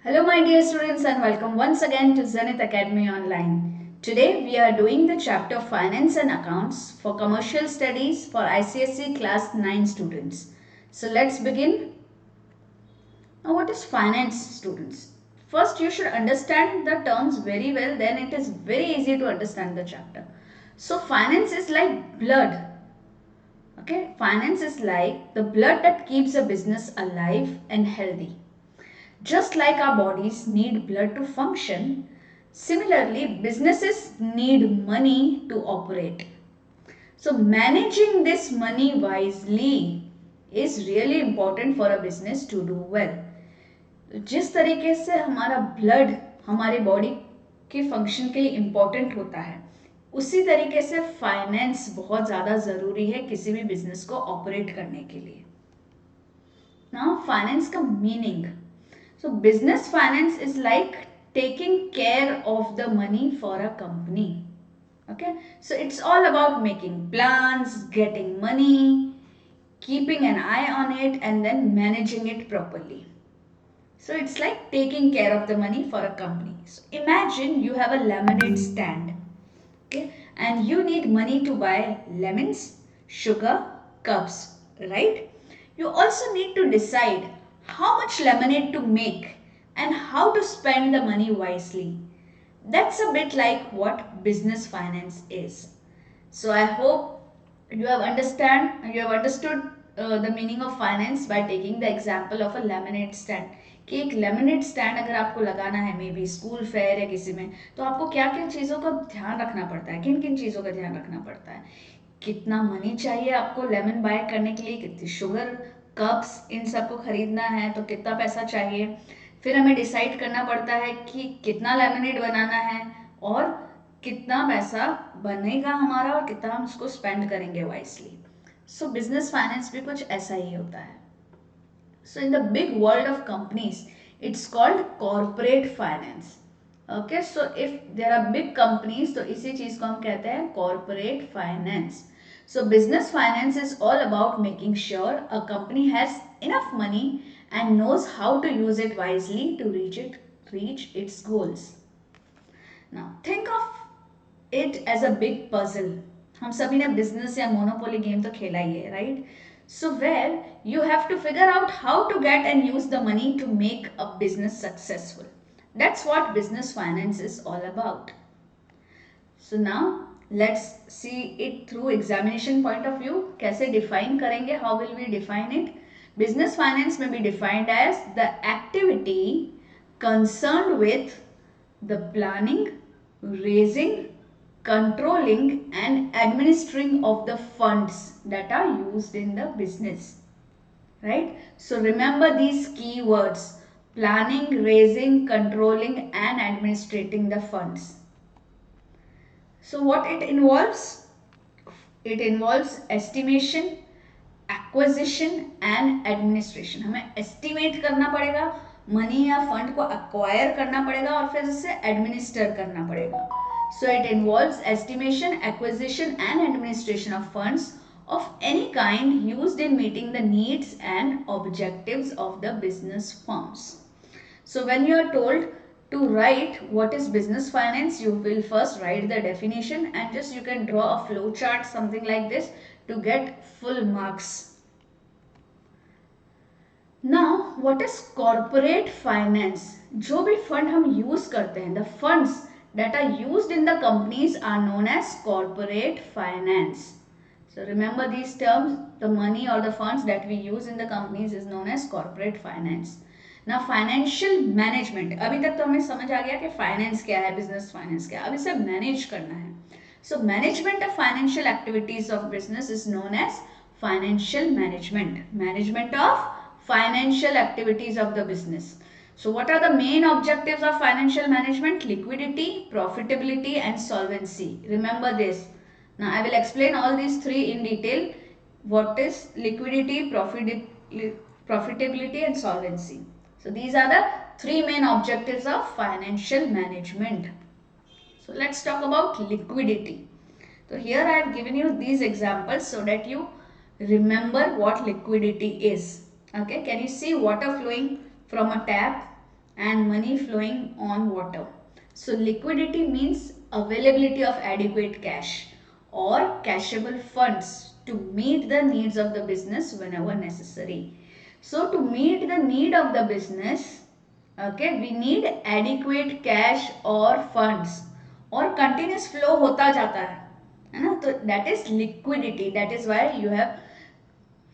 Hello, my dear students, and welcome once again to Zenith Academy Online. Today, we are doing the chapter Finance and Accounts for Commercial Studies for ICSE Class 9 students. So, let's begin. Now, what is finance, students? First, you should understand the terms very well, then, it is very easy to understand the chapter. So, finance is like blood. Okay, finance is like the blood that keeps a business alive and healthy. Just like our bodies need blood to function, similarly, businesses need money to operate. So, managing this money wisely is really important for a business to do well. जिस तरीके से हमारा blood हमारे body के function के लिए important होता है, उसी तरीके से फाइनेंस बहुत ज़्यादा ज़रूरी है किसी भी बिजनेस को ऑपरेट करने के लिए. नाउ फाइनेंस का meaning. So business finance is like taking care of the money for a company. Okay, so it's all about making plans, getting money, keeping an eye on it, and then managing it properly. So it's like taking care of the money for a company. So imagine you have a lemonade stand, okay, and you need money to buy lemons, sugar, cups, right? You also need to decide how much lemonade to make and how to spend the money wisely. That's a bit like what business finance is. So I hope you have understood the meaning of finance by taking the example of a lemonade stand. कि एक lemonade stand अगर आपको लगाना है may be school fair या किसी में, तो आपको क्या क्या चीज़ों का ध्यान रखना पड़ता है, किन किन चीज़ों का ध्यान रखना पड़ता है. कितना मनी चाहिए आपको लेमन बाय करने के लिए, कितनी शुगर, कप्स, इन सबको खरीदना है तो कितना पैसा चाहिए. फिर हमें डिसाइड करना पड़ता है कि कितना लेमनेड बनाना है और कितना पैसा बनेगा हमारा और कितना हम उसको स्पेंड करेंगे वाइसली. सो बिजनेस फाइनेंस भी कुछ ऐसा ही होता है. So in the big world of companies, it's called corporate finance. Okay, so if there are big companies, तो इसी चीज को हम कहते हैं corporate finance. So business finance is all about making sure a company has enough money and knows how to use it wisely to reach its goals. Now think of it as a big puzzle. हम सभी ने business या monopoly game तो खेला ही है, right? So where you have to figure out how to get and use the money to make a business successful. That's what business finance is all about. So now let's see it through examination point of view. कैसे define करेंगे? How will we define it? Business finance may be defined as the activity concerned with the planning, raising, controlling and administering of the funds that are used in the business, right? So remember these key words: planning, raising, controlling and administrating the funds. So what it involves? It involves estimation, acquisition and administration. हमें estimate करना पड़ेगा, money या fund को acquire करना पड़ेगा और फिर उसे एडमिनिस्टर करना पड़ेगा. So it involves estimation, acquisition and administration of funds of any kind used in meeting the needs and objectives of the business firms. So when you are told to write what is business finance, you will first write the definition and just you can draw a flow chart something like this to get full marks. Now what is corporate finance? जो भी fund हम use करते हैं, the funds that are used in the companies are known as corporate finance. So remember these terms, the money or the funds that we use in the companies is known as corporate finance. Now financial management, अभी तक तो हमें समझ आ गया कि finance क्या है, business finance क्या है, अब इसे मैनेज करना है. So management of financial activities of business is known as financial management. Management of financial activities of the business. So what are the main objectives of financial management? Liquidity, profitability and solvency. Remember this. Now I will explain all these three in detail. What is liquidity, profitability and solvency. So these are the three main objectives of financial management. So let's talk about liquidity. So here I have given you these examples so that you remember what liquidity is. Okay, can you see water flowing from a tap and money flowing on water. So liquidity means availability of adequate cash or cashable funds to meet the needs of the business whenever necessary. So to meet the need of the business, okay, we need adequate cash or funds और continuous flow होता जाता है ना, तो that is liquidity. That is why you have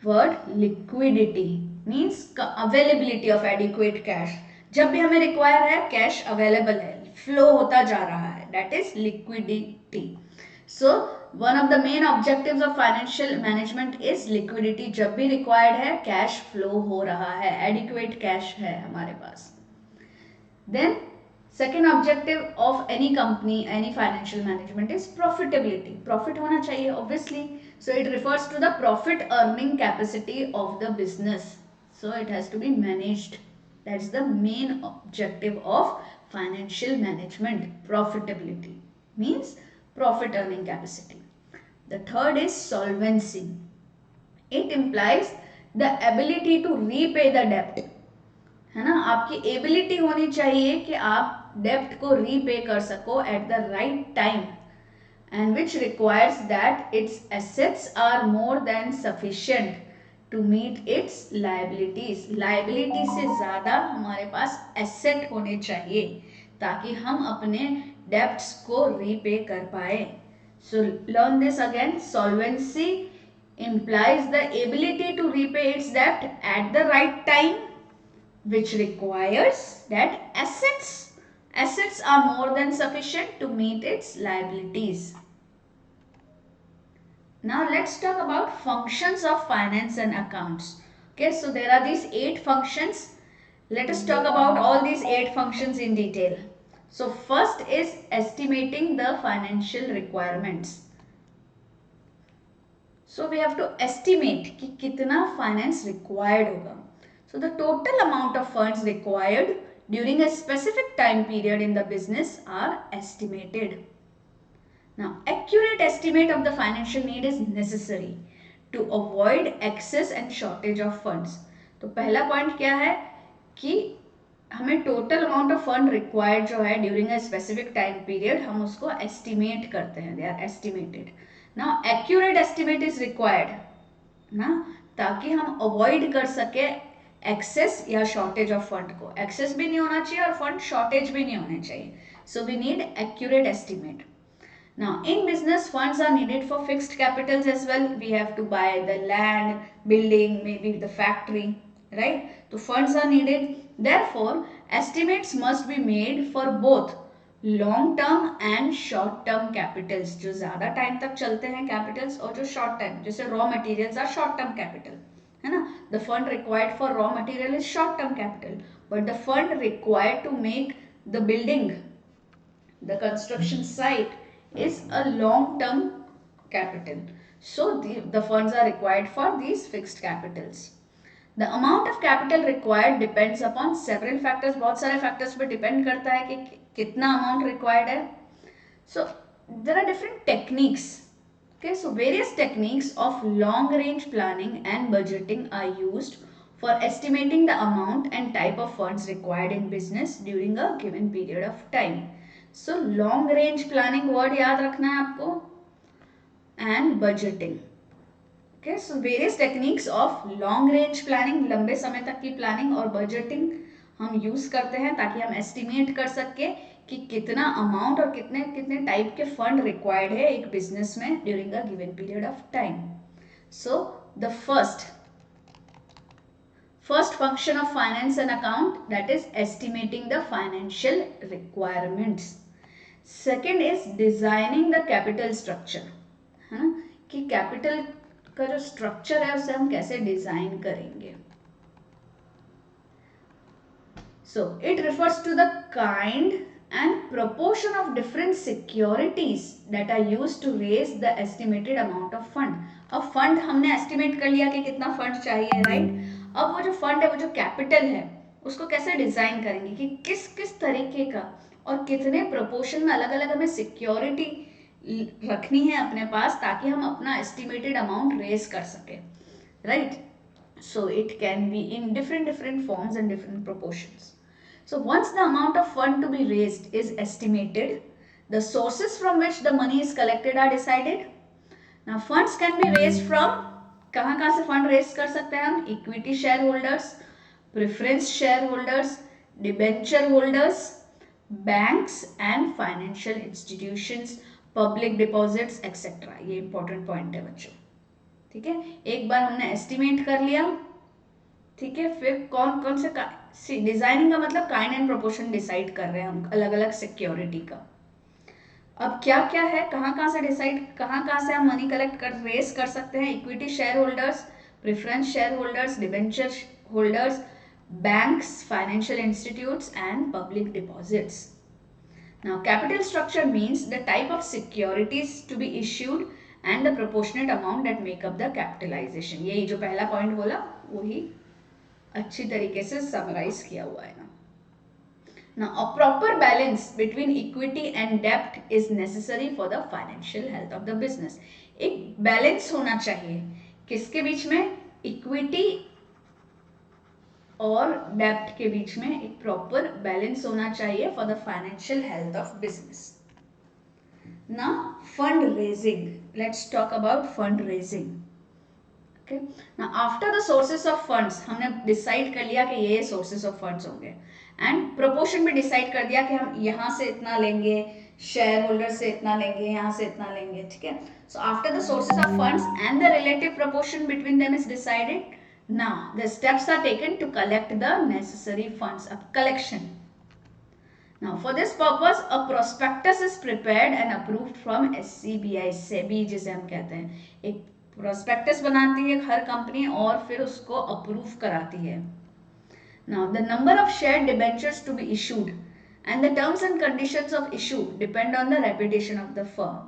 word liquidity means availability of adequate cash. जब भी हमें require है कैश अवेलेबल है, फ्लो होता जा रहा है, that is liquidity. So one of the main objectives of financial management is liquidity. जब भी रिक्वायर्ड है कैश फ्लो हो रहा है, adequate कैश है हमारे पास. Then second objective of any company, any financial management is profitability. Profit होना चाहिए obviously. So it refers to the profit earning capacity of the business. So it has to be managed. That's the main objective of financial management. Profitability means profit earning capacity. The third is solvency. It implies the ability to repay the debt. है ना, आपकी ability होनी चाहिए कि आप डेप्ट को repay कर सको at the right time, and which requires that its assets are more than sufficient to meet its liabilities. Liability से ज़्यादा हमारे पास एसेट होने चाहिए ताकि हम अपने डेप्ट्स को रीपे कर पाए. So learn this again. Solvency implies the ability to repay its debt at the right time, which requires that assets are more than sufficient to meet its liabilities. Now let's talk about functions of finance and accounts. Okay, so there are these 8 functions. Let us talk about all these 8 functions in detail. So first is estimating the financial requirements. So we have to estimate कि कितना finance required होगा. So the total amount of funds required during a specific time period in the business are estimated. Now, accurate estimate of the financial need is necessary to avoid excess and shortage of funds. तो पहला point क्या है कि हमें total amount of fund required जो है during a specific time period हम उसको एस्टिमेट करते हैं. They are estimated. Now accurate estimate is required ना, ताकि हम अवॉइड कर सके एक्सेस या शॉर्टेज ऑफ फंड को. एक्सेस भी नहीं होना चाहिए और फंड शॉर्टेज भी नहीं होने चाहिए. So we need accurate estimate. Now in business funds are needed for fixed capitals as well. We have to buy the land, building, maybe the factory, right? So funds are needed. Therefore estimates must be made for both long term and short term capitals. जो ज़्यादा time तक चलते हैं capitals और जो short time, जैसे raw materials are short term capital, है ना. The fund required for raw material is short term capital, but the fund required to make the building, the construction site, is a long term capital. So the funds are required for these fixed capitals. The amount of capital required depends upon several factors. बहुत सारे factors पे depend करता है कि कितना amount required है. So there are different techniques. Okay, so various techniques of long range planning and budgeting are used for estimating the amount and type of funds required in business during a given period of time. So long range planning word याद रखना है आपको, and budgeting. Okay, so various techniques of long range planning, लंबे समय तक की planning, और budgeting हम use करते हैं ताकि हम estimate कर सके कि कितना amount और कितने कितने type के fund required है एक business में during a given period of time. So the first function of finance and account, that is estimating the financial requirements. Second is designing the capital structure, है ना, कि कैपिटल का जो structure है उसे हम कैसे डिजाइन करेंगे. So it refers to the kind and proportion of different securities that are used to raise the estimated amount of fund. अब फंड हमने एस्टिमेट कर लिया कि कितना फंड चाहिए, राइट. अब वो जो फंड है, वो जो कैपिटल है, उसको कैसे डिजाइन करेंगे कि किस किस तरीके का और कितने प्रोपोर्शन में अलग अलग हमें सिक्योरिटी रखनी है अपने पास ताकि हम अपना एस्टिमेटेड अमाउंट रेज कर सके, right. So it can be in different forms and different proportions. So once the amount of fund to be raised is estimated, the sources from which the money is collected are decided. Now funds can be raised from, कहाँ से fund raise कर सकते हैं हम? Equity share holders, preference share holders, debenture holders, banks and financial institutions, public deposits etcetera. ये important point है बच्चों. ठीक है, एक बार हमने एस्टिमेट कर लिया. ठीक है, फिर कौन कौन से डिजाइनिंग का मतलब काइंड एंड प्रोपोर्शन डिसाइड कर रहे हैं हम अलग अलग सिक्योरिटी का. अब क्या क्या है, कहाँ से डिसाइड, कहाँ से हम मनी कलेक्ट कर रेस कर सकते हैं? Equity share holders, preference share holders, debenture holders, banks, financial institutes and public deposits. Now capital structure means the type of securities to be issued and the proportionate amount that make up the capitalization. यही जो पहला point बोला वही अच्छी तरीके से summarise किया हुआ है ना. Now a proper balance between equity and debt is necessary for the financial health of the business. एक बैलेंस होना चाहिए किसके बीच में? इक्विटी और डेप्ट के बीच में एक प्रॉपर बैलेंस होना चाहिए for the financial health of business. ना fund raising, let's talk about fund raising. Okay, ना after the sources of funds हमने डिसाइड कर लिया कि ये सोर्सेस ऑफ फंड्स होंगे एंड प्रोपोर्शन भी डिसाइड कर दिया कि हम यहाँ से इतना लेंगे, शेयर होल्डर से इतना लेंगे, यहाँ से इतना लेंगे. ठीक है, so after the sources of funds and the relative proportion between them is decided. Now the steps are taken to collect the necessary funds of collection. Now for this purpose a prospectus is prepared and approved from SCBI, SEBI जिसे हम कहते हैं. एक prospectus बनाती है हर company और फिर उसको अप्रूव कराती है. Now the number of share debentures to be issued and the terms and conditions of issue depend on the reputation of the firm.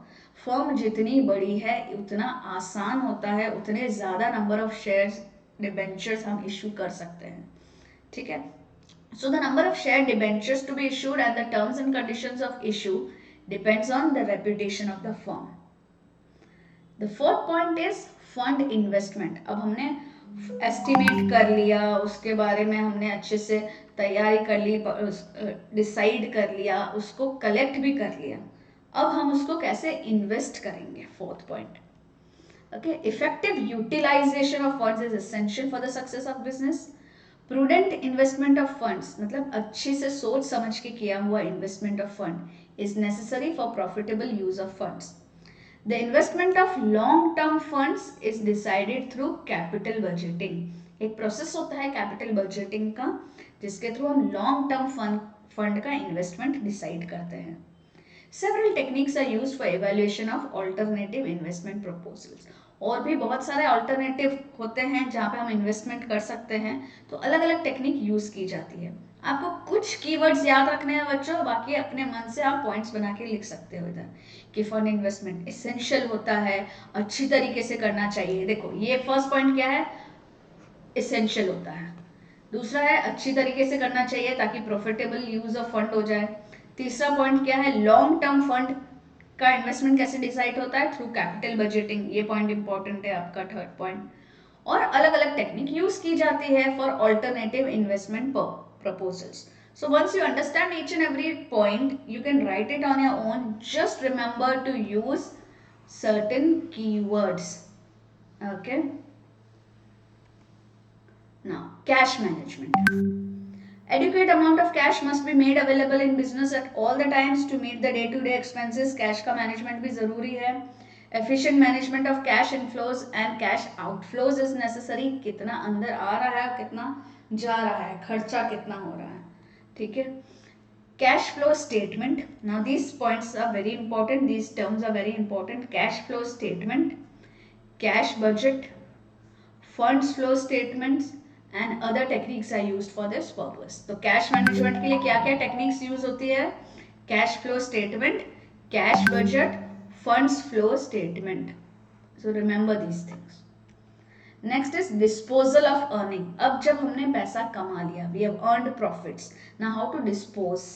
Firm जितनी बड़ी है उतना आसान होता है, उतने ज़्यादा नंबर ऑफ शेयर्स डिबेंचर्स हम इशू कर सकते हैं. ठीक है, so the number of share debentures to be issued and the terms and conditions of issue depends on the reputation of the firm. The fourth point is fund investment. अब हमने estimate कर लिया, उसके बारे में हमने अच्छे से तैयारी कर ली, डिसाइड कर लिया, उसको कलेक्ट भी कर लिया. अब हम उसको कैसे इन्वेस्ट करेंगे? Fourth point. Okay, effective utilization of funds is essential for the success of business. Prudent investment of funds मतलब अच्छी से सोच समझ के किया हुआ investment of fund is necessary for profitable use of funds. The investment of long-term funds is decided through capital budgeting. एक process होता है capital budgeting का जिसके थ्रू हम long-term fund का investment decide करते हैं. Several techniques are used for evaluation of alternative investment proposals. और भी बहुत सारे अल्टरनेटिव होते हैं जहाँ पे हम इन्वेस्टमेंट कर सकते हैं, तो अलग अलग टेक्निक यूज की जाती है. आपको कुछ कीवर्ड्स याद रखने हैं बच्चों, बाकी अपने मन से आप पॉइंट्स बना के लिख सकते हो इधर कि फंड इन्वेस्टमेंट एसेंशियल होता है, अच्छी तरीके से करना चाहिए. देखो ये फर्स्ट पॉइंट क्या है? एसेंशियल होता है. दूसरा है अच्छी तरीके से करना चाहिए ताकि प्रॉफिटेबल यूज ऑफ फंड हो जाए. तीसरा पॉइंट क्या है? लॉन्ग टर्म फंड का इन्वेस्टमेंट कैसे डिसाइड होता है? Through capital budgeting. ये पॉइंट इंपॉर्टेंट है आपका थर्ड पॉइंट. और अलग अलग टेक्निक यूज की जाती है for alternative investment proposals. So once you understand each and every point, you can write it on your own. Just remember to use certain keywords. Okay. Now, cash management. Adequate amount of cash must be made available in business at all the times to meet the day-to-day expenses. Cash का management भी जरूरी है. Efficient management of cash inflows and cash outflows is necessary. कितना अंदर आ रहा है, कितना जा रहा है, खर्चा कितना हो रहा है. ठीक है. Cash flow statement. Now these points are very important. These terms are very important. Cash flow statement, cash budget, funds flow statements and other techniques are used for this purpose. तो cash management के लिए क्या क्या techniques use होती है? Cash flow statement, cash budget, funds flow statement. So remember these things. Next is disposal of earning. अब जब हमने पैसा कमा लिया, we have earned profits. Now how to dispose?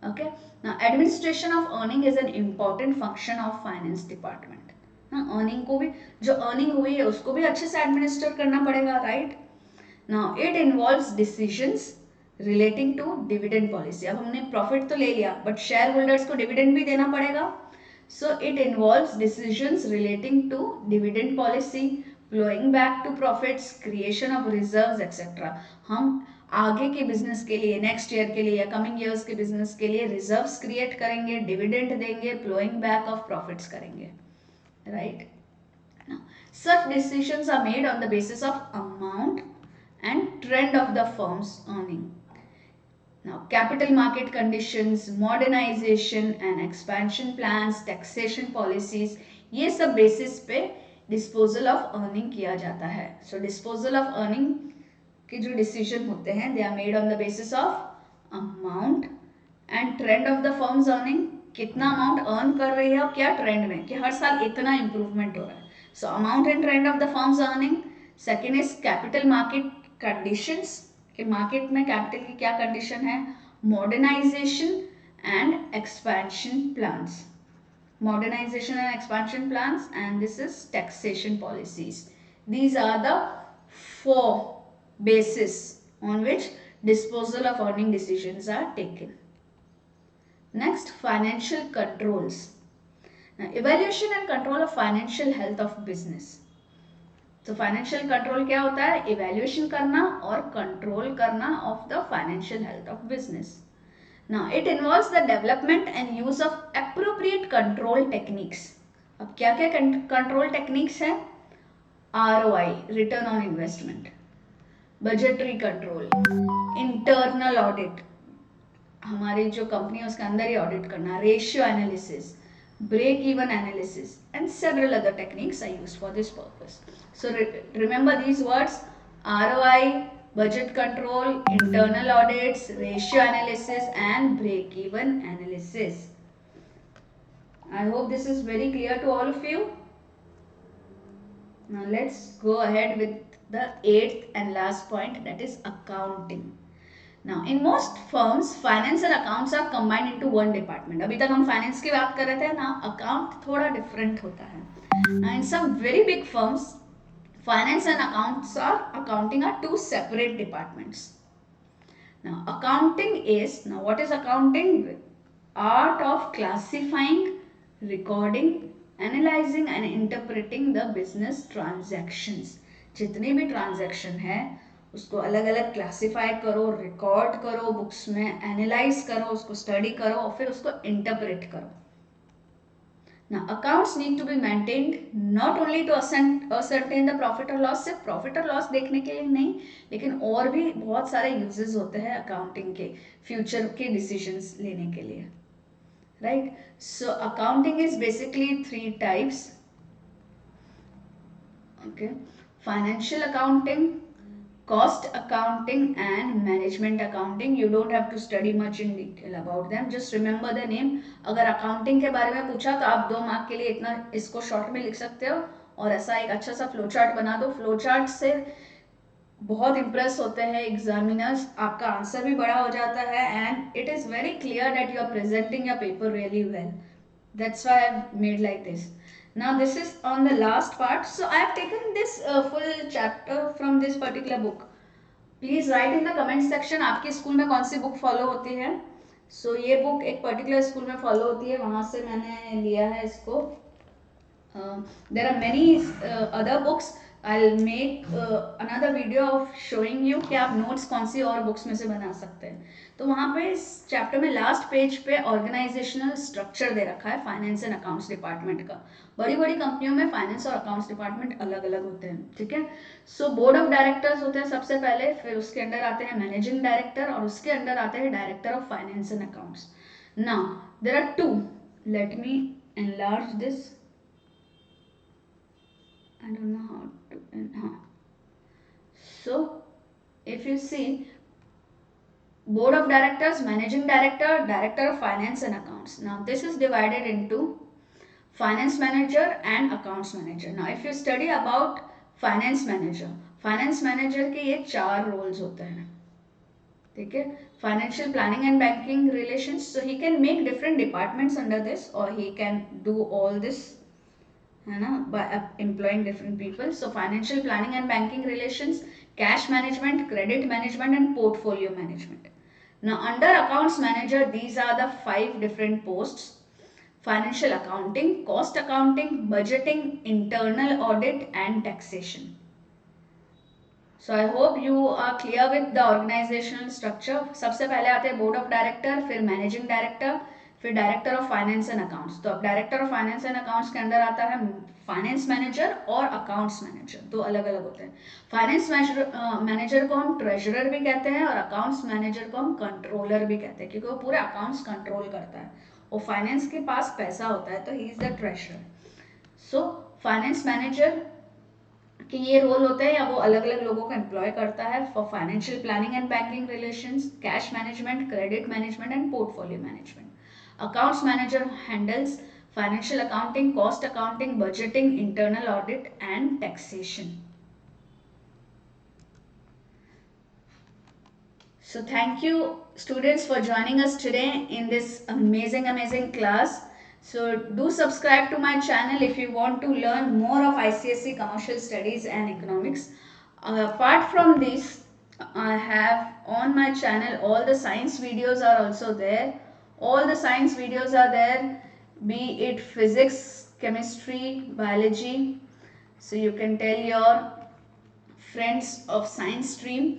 Okay. Now administration of earning is an important function of finance department. हाँ, earning को भी, जो earning हुई है उसको भी अच्छे से administer करना पड़ेगा, right? Now it involves decisions relating to dividend policy. अब हमने प्रॉफिट तो ले लिया बट शेयर होल्डर्स को डिविडेंड भी देना पड़ेगा, so it involves decisions relating to dividend policy, flowing back to profits, creation of reserves etcetera. हम आगे के बिजनेस के लिए, नेक्स्ट ईयर के लिए या कमिंग ईयर्स के बिजनेस के लिए रिजर्व्स क्रिएट करेंगे, डिविडेंड देंगे, फ्लोइंग बैक ऑफ प्रॉफिट्स करेंगे, right. Such decisions are made on the basis of amount and trend of the firm's earning. Now, capital market conditions, modernization and expansion plans, taxation policies, ये सब basis पे disposal of earning किया जाता है. So, disposal of earning के जो decision होते हैं, they are made on the basis of amount and trend of the firm's earning. कितना amount earn कर रही है और क्या trend में, कि हर साल इतना improvement हो रहा है. So, amount and trend of the firm's earning. Second is capital market conditions, कि मार्केट में कैपिटल की क्या कंडीशन है. Modernisation and expansion plans, modernisation and expansion plans, and this is taxation policies. These are the 4 bases on which disposal of earning decisions are taken. Next, financial controls. Now, evaluation and control of financial health of business. तो financial control क्या होता है? Evaluation करना और control करना of the financial health of business. Now it involves the development and use of appropriate control techniques. अब क्या क्या कंट्रोल टेक्निक्स हैं? ROI, return on investment, budgetary control, internal audit, हमारी जो कंपनी है उसके अंदर ही ऑडिट करना, ratio analysis, break even analysis, and several other techniques are used for this purpose. So remember these words: ROI, budget control, internal audits, ratio analysis, and break even analysis. I hope this is very clear to all of you. Now let's go ahead with the 8th and last point, that is accounting. Now, in most firms, finance and accounts are combined into one department. अभी तक हम finance की बात कर रहे थे ना, account थोड़ा different होता है. Now, in some very big firms, finance and accounting are 2 separate departments. Now, what is accounting? Art of classifying, recording, analyzing and interpreting the business transactions. जितने भी transaction है उसको अलग अलग क्लासीफाई करो, रिकॉर्ड करो बुक्स में, एनालाइज करो, उसको स्टडी करो और फिर उसको इंटरप्रेट करो. Now accounts need to be maintained not only to ascertain the profit or loss. सिर्फ प्रॉफिट और लॉस देखने के लिए नहीं, लेकिन और भी बहुत सारे यूजेस होते हैं अकाउंटिंग के, फ्यूचर के डिसीजंस लेने के लिए, right. So accounting is basically 3 types. Okay, financial accounting, cost accounting and management accounting. You don't have to study much in detail about them, just remember the name. अगर accounting के बारे में पूछा तो आप 2 मार्क के लिए इतना इसको शॉर्ट में लिख सकते हो और ऐसा एक अच्छा सा फ्लो चार्ट बना दो. फ्लो चार्ट से बहुत इम्प्रेस होते हैं एग्जामिनर्स, आपका आंसर भी बड़ा हो जाता है and it is very clear that you are presenting your paper really well. That's why I've made like this. Now this is on the last part. So I have taken this full chapter from this particular book. Please write in the comment section आपके school में कौन सी book follow होती है. So ये book एक particular school में follow होती है, वहाँ से मैंने लिया है इसको. There are many other books. I'll make another video of showing you कि आप नोट्स कौन सी और बुक्स में से बना सकते हैं. तो वहाँ पे इस चैप्टर में लास्ट पेज पे ऑर्गेनाइजेशनल स्ट्रक्चर दे रखा है फाइनेंस एंड अकाउंट्स डिपार्टमेंट का. बड़ी बड़ी कंपनियों में फाइनेंस और अकाउंट्स डिपार्टमेंट अलग अलग होते हैं, ठीक है. सो बोर्ड ऑफ डायरेक्टर्स होते हैं सबसे पहले, फिर उसके अंडर आते हैं मैनेजिंग डायरेक्टर और उसके अंडर आते हैं director of finance and accounts. Now there are 2. Let me enlarge this. I don't know how to. So, if you see, board of directors, managing director, director of finance and accounts. Now, this is divided into finance manager and accounts manager. Now, if you study about finance manager के ये 4 roles होते हैं, ठीक है. Financial planning and banking relations. So, he can make different departments under this, or he can do all this, है ना, by employing different people. So financial planning and banking relations cash management, credit management and portfolio management. Now under accounts manager, these are the 5 different posts: financial accounting, cost accounting, budgeting, internal audit and taxation. So I hope you are clear with the organizational structure. सबसे पहले आते हैं board of director, फिर managing director, फिर director of finance and accounts. तो अब director of finance and accounts के अंदर आता है फाइनेंस मैनेजर और अकाउंट्स मैनेजर, दो अलग अलग होते हैं. फाइनेंस मैनेजर को हम ट्रेजरर भी कहते हैं और अकाउंट्स मैनेजर को हम कंट्रोलर भी कहते हैं, क्योंकि वो पूरे अकाउंट्स कंट्रोल करता है. वो फाइनेंस के पास पैसा होता है तो he is the treasurer. So finance manager कि ये रोल होते हैं या वो अलग अलग लोगों को एम्प्लॉय करता है for financial planning and banking relations, cash management, credit management and portfolio management. Accounts manager handles financial accounting, cost accounting, budgeting, internal audit and taxation. So thank you students for joining us today in this amazing class. So do subscribe to my channel if you want to learn more of ICSE commercial studies and economics. Apart from this, I have on my channel all the science videos are also there. All the science videos are there, be it physics, chemistry, biology. So you can tell your friends of science stream.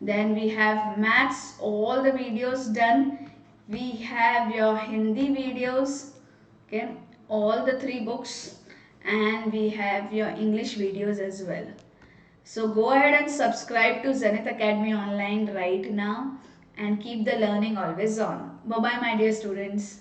Then we have maths, all the videos done. We have your Hindi videos, okay, all the 3 books, and we have your English videos as well. So go ahead and subscribe to Zenith Academy Online right now and keep the learning always on. Bye bye my dear students.